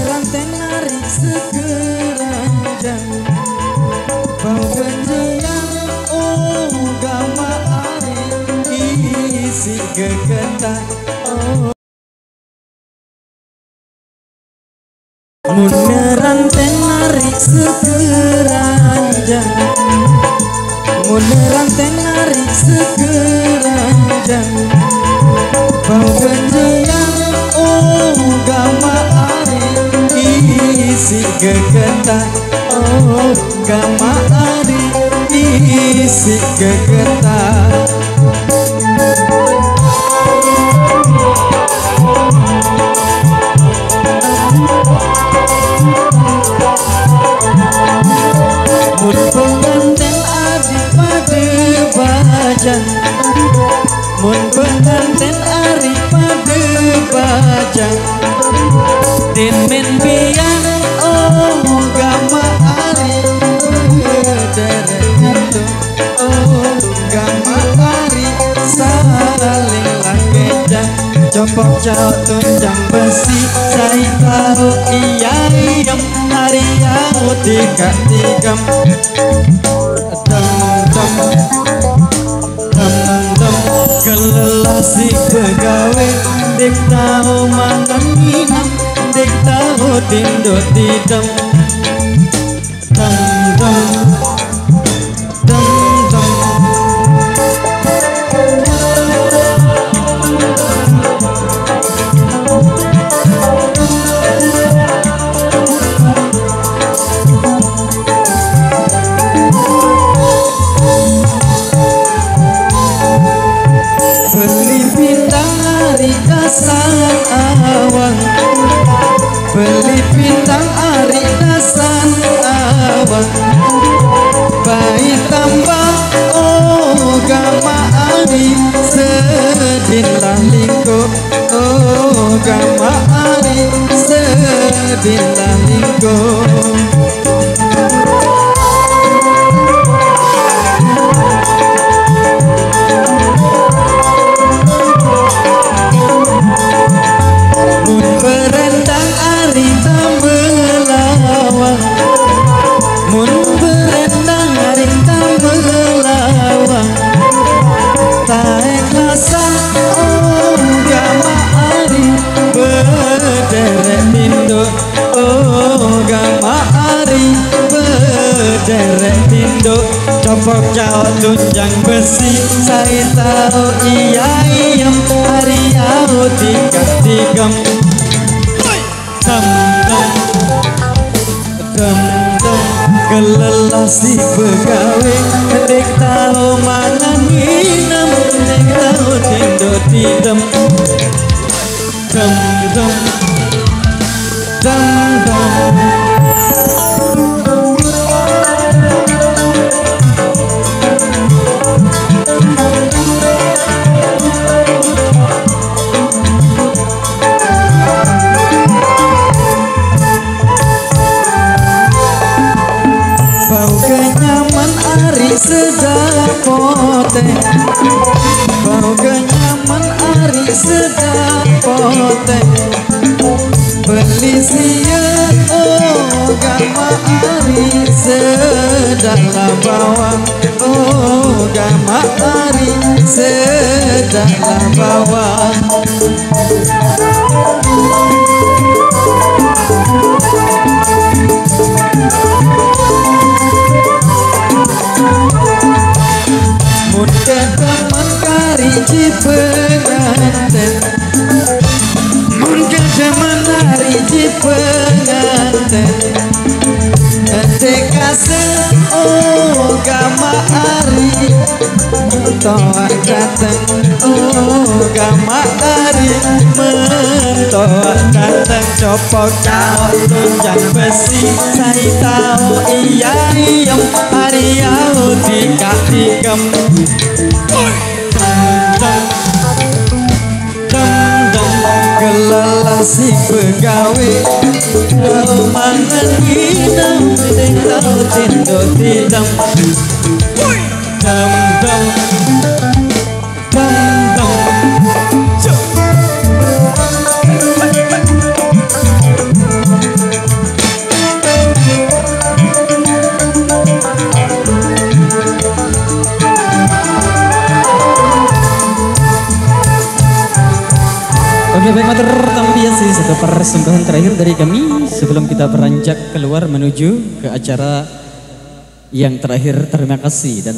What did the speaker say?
rantai narik sekeranjang bau genjayang gama ari isi gegetak muneran tenarik sekeranjang muneran tenarik sekeranjang bau genjayang gama ari isi gegetak gama ari isi gegetak mun penganten adik pade bajan mun penganten ari pade bajan den men biang gama ari derek itu gama ari saling langejang copok caut tunjang besi cari tahu iya iem hari yang tiga tigam dem kelelasi begawe dek tahu mangan minam dek tahu tindut tidem beli bintang ari dasan awang bayi tambah gama ari sedinlah lingkup gama ari sedinlah lingkup derek tinduk copok caut tunjang besi saya tahu iya iem hari au tiga tigam kelelasi begawe dek tahu mana minum dek tahu tinduk tidem sedapote bau kenyaman ari sedapote beli sia gama ari sedang bawang gama ari sedang bawang teman kari cipenganten mungkin teman hari cipenganten dekase gama ari mentoak dateng gama ari mentoak dateng copok caut tunjang besi saya tahu iya iem hari au tiga tigam kelelasi begawe tahu mangan minum dek tahu tinduk tidem Oke baik matur tampiasi satu persembahyan terakhir dari kami sebelum kita beranjak keluar menuju ke acara yang terakhir. Terima kasih dan